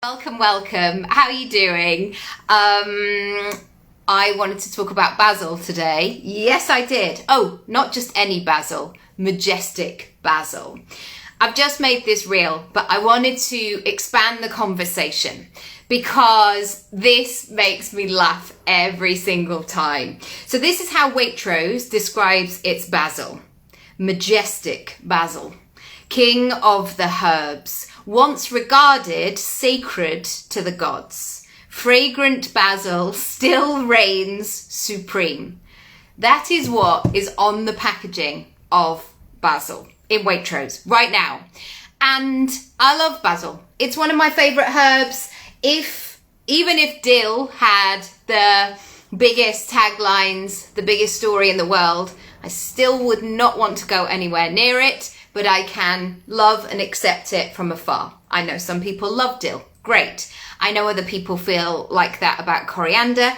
Welcome, welcome. How are you doing? I wanted to talk about basil today. Yes, I did. Oh, not just any basil, majestic basil. I've just made this reel, but I wanted to expand the conversation because this makes me laugh every single time. So this is how Waitrose describes its basil. Majestic basil, king of the herbs, once regarded sacred to the gods. Fragrant basil still reigns supreme. That is what is on the packaging of basil in Waitrose right now. And I love basil. It's one of my favorite herbs. Even if dill had the biggest taglines, the biggest story in the world, I still would not want to go anywhere near it, but I can love and accept it from afar. I know some people love dill. Great. I know other people feel like that about coriander.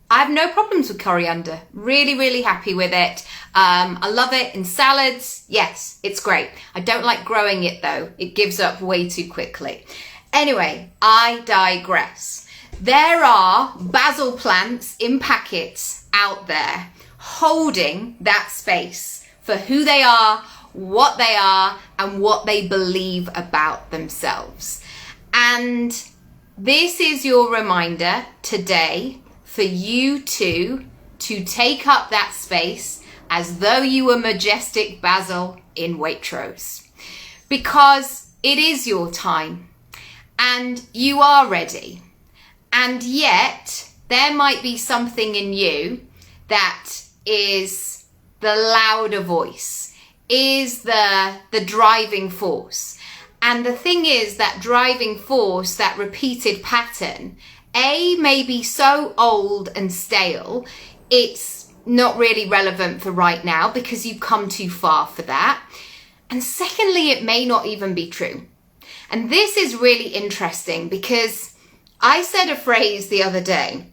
I have no problems with coriander. Really, really happy with it. I love it in salads. Yes, it's great. I don't like growing it though. It gives up way too quickly. Anyway, I digress. There are basil plants in packets out there holding that space for who they are, what they are, and what they believe about themselves. And this is your reminder today for you to take up that space as though you were majestic basil in Waitrose. Because it is your time and you are ready. And yet there might be something in you that is the louder voice, is the driving force. And the thing is that driving force, that repeated pattern, may be so old and stale, it's not really relevant for right now because you've come too far for that. And secondly, it may not even be true. And this is really interesting because I said a phrase the other day,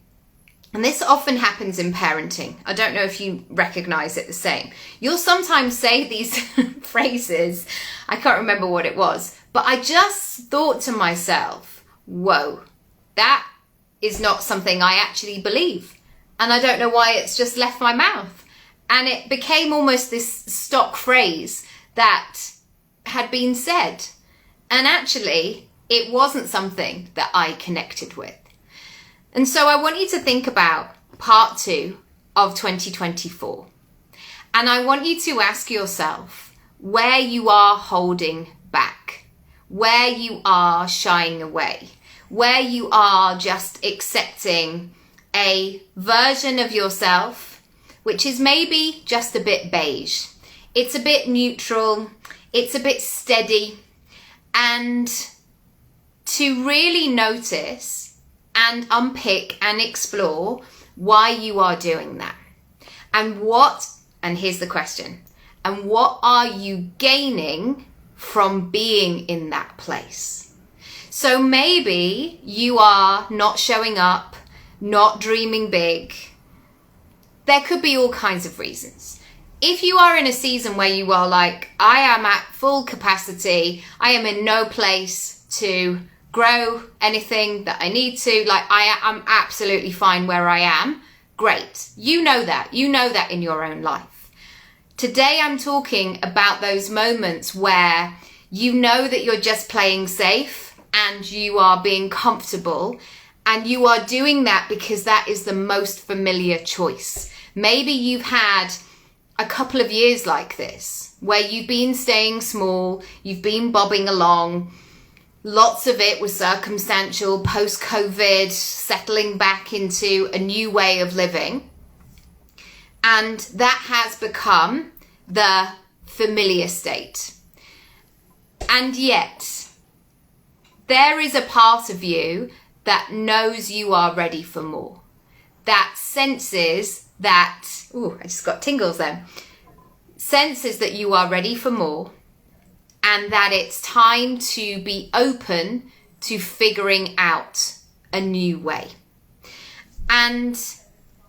and this often happens in parenting. I don't know if you recognize it the same. You'll sometimes say these phrases. I can't remember what it was, but I just thought to myself, whoa, that is not something I actually believe. And I don't know why it's just left my mouth. And it became almost this stock phrase that had been said. And actually, it wasn't something that I connected with. And so I want you to think about part 2 of 2024. And I want you to ask yourself where you are holding back, where you are shying away, where you are just accepting a version of yourself, which is maybe just a bit beige. It's a bit neutral, it's a bit steady, and to really notice and unpick and explore why you are doing that. And here's the question, and what are you gaining from being in that place? So maybe you are not showing up, not dreaming big. There could be all kinds of reasons. If you are in a season where you are like, I am at full capacity, I am in no place to grow anything that I need to, like I'm absolutely fine where I am, great. You know that in your own life. Today I'm talking about those moments where you know that you're just playing safe and you are being comfortable and you are doing that because that is the most familiar choice. Maybe you've had a couple of years like this where you've been staying small, you've been bobbing along. Lots of it was circumstantial, post-COVID, settling back into a new way of living. And that has become the familiar state. And yet, there is a part of you that knows you are ready for more. That senses that, I just got tingles then. Senses that you are ready for more. And that it's time to be open to figuring out a new way. And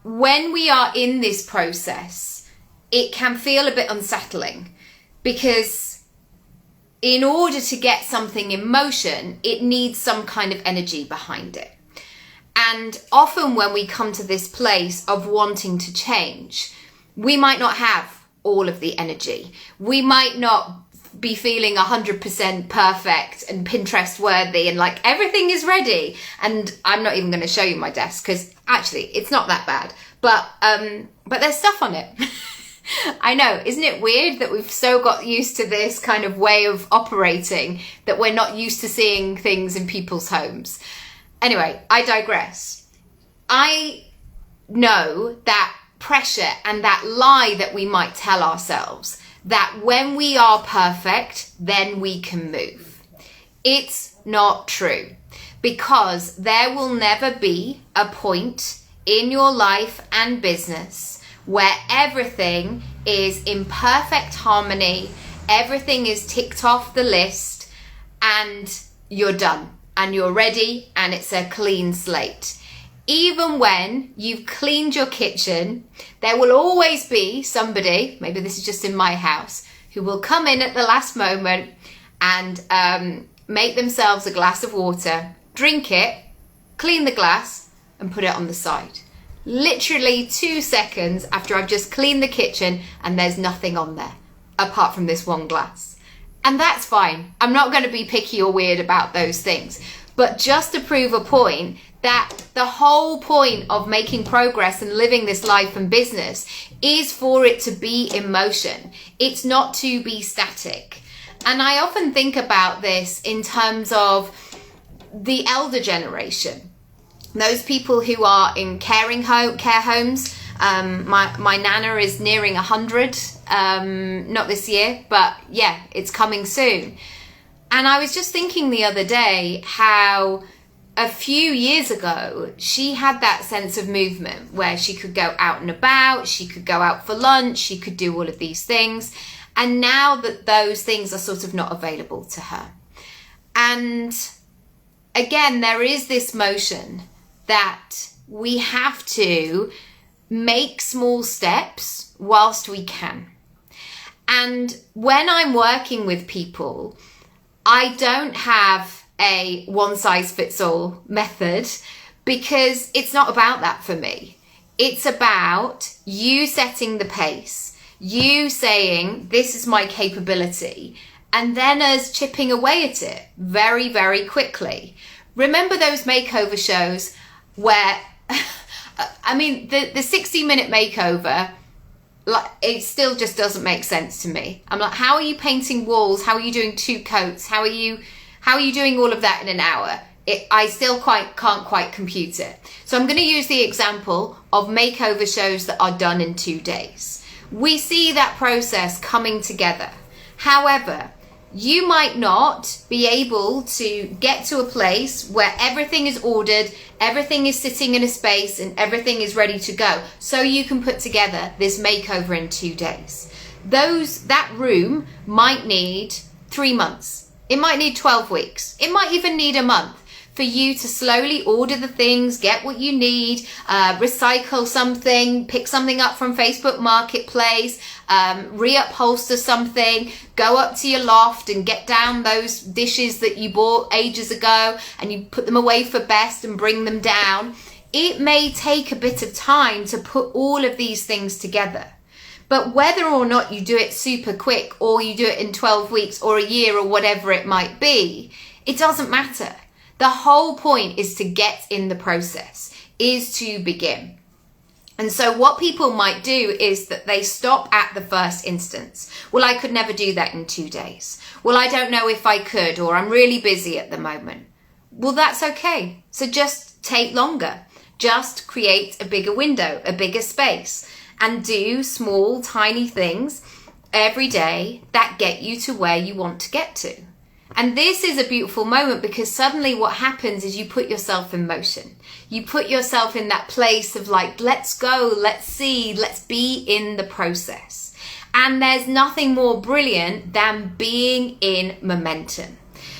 when we are in this process, it can feel a bit unsettling because in order to get something in motion, it needs some kind of energy behind it. And often when we come to this place of wanting to change, we might not have all of the energy. We might not be feeling 100% perfect and Pinterest worthy and like everything is ready. And I'm not even going to show you my desk because actually it's not that bad. But there's stuff on it. I know, isn't it weird that we've so got used to this kind of way of operating that we're not used to seeing things in people's homes? Anyway, I digress. I know that pressure and that lie that we might tell ourselves that when we are perfect, then we can move. It's not true, because there will never be a point in your life and business where everything is in perfect harmony, everything is ticked off the list, and you're done, and you're ready, and it's a clean slate. Even when you've cleaned your kitchen, there will always be somebody, maybe this is just in my house, who will come in at the last moment and make themselves a glass of water, drink it, clean the glass, and put it on the side. Literally 2 seconds after I've just cleaned the kitchen and there's nothing on there apart from this one glass. And that's fine. I'm not going to be picky or weird about those things. But just to prove a point that the whole point of making progress and living this life and business is for it to be in motion. It's not to be static. And I often think about this in terms of the elder generation. Those people who are in care homes. My nana is nearing 100, not this year, but yeah, it's coming soon. And I was just thinking the other day how a few years ago, she had that sense of movement where she could go out and about, she could go out for lunch, she could do all of these things. And now that those things are sort of not available to her. And again, there is this motion that we have to make small steps whilst we can. And when I'm working with people, I don't have a one-size-fits-all method because it's not about that for me. It's about you setting the pace, you saying, this is my capability, and then us chipping away at it very, very quickly. Remember those makeover shows where, I mean, the 60-minute makeover, like, it still just doesn't make sense to me. I'm like, how are you painting walls? How are you doing 2 coats? How are you doing all of that in an hour? I still can't quite compute it. So I'm going to use the example of makeover shows that are done in 2 days. We see that process coming together. However, you might not be able to get to a place where everything is ordered, everything is sitting in a space, and everything is ready to go. So you can put together this makeover in 2 days. That room might need 3 months. It might need 12 weeks. It might even need a month for you to slowly order the things, get what you need, recycle something, pick something up from Facebook Marketplace, reupholster something, go up to your loft and get down those dishes that you bought ages ago and you put them away for best and bring them down. It may take a bit of time to put all of these things together. But whether or not you do it super quick or you do it in 12 weeks or a year or whatever it might be, it doesn't matter. The whole point is to get in the process, is to begin. And so what people might do is that they stop at the first instance. Well, I could never do that in 2 days. Well, I don't know if I could, or I'm really busy at the moment. Well, that's okay. So just take longer. Just create a bigger window, a bigger space, and do small, tiny things every day that get you to where you want to get to. And this is a beautiful moment because suddenly what happens is you put yourself in motion. You put yourself in that place of like, let's go, let's see, let's be in the process. And there's nothing more brilliant than being in momentum.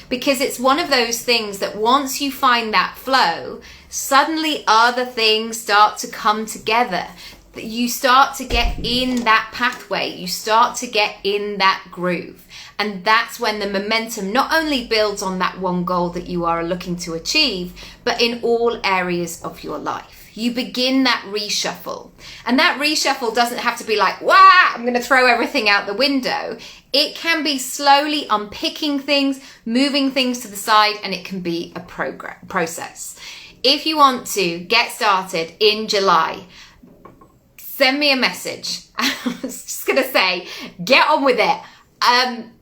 Because it's one of those things that once you find that flow, suddenly other things start to come together. You start to get in that pathway. You start to get in that groove. And that's when the momentum not only builds on that one goal that you are looking to achieve, but in all areas of your life. You begin that reshuffle. And that reshuffle doesn't have to be like, wow, I'm going to throw everything out the window. It can be slowly unpicking things, moving things to the side, and it can be a process. If you want to get started in July, send me a message. I was just going to say, get on with it.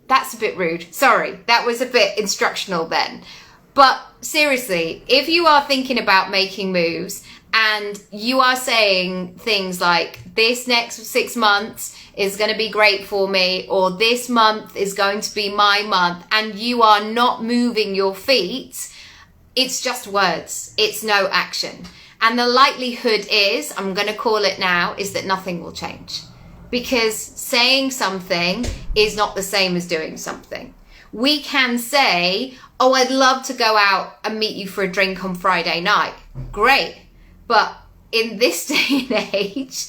That's a bit rude. Sorry, that was a bit instructional then. But seriously, if you are thinking about making moves and you are saying things like, this next 6 months is going to be great for me, or this month is going to be my month, and you are not moving your feet, it's just words. It's no action. And the likelihood is, I'm going to call it now, is that nothing will change. Because saying something is not the same as doing something. We can say, oh, I'd love to go out and meet you for a drink on Friday night. Great. But in this day and age,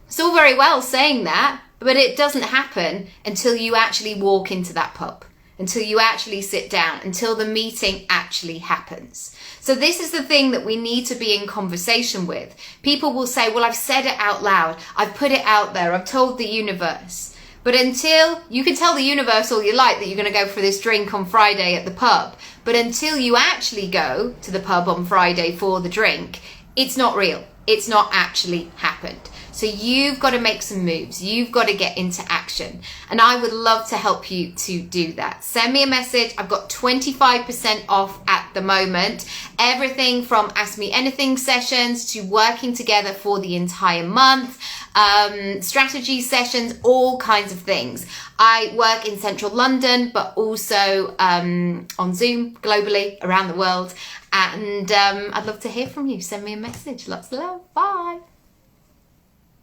it's all very well saying that, but it doesn't happen until you actually walk into that pub, until you actually sit down, until the meeting actually happens. So this is the thing that we need to be in conversation with. People will say, well, I've said it out loud. I've put it out there. I've told the universe. But until you can tell the universe all you like that you're going to go for this drink on Friday at the pub, but until you actually go to the pub on Friday for the drink, it's not real. It's not actually happened. So you've got to make some moves. You've got to get into action. And I would love to help you to do that. Send me a message. I've got 25% off at the moment. Everything from Ask Me Anything sessions to working together for the entire month, strategy sessions, all kinds of things. I work in central London, but also on Zoom globally around the world. And I'd love to hear from you. Send me a message. Lots of love. Bye.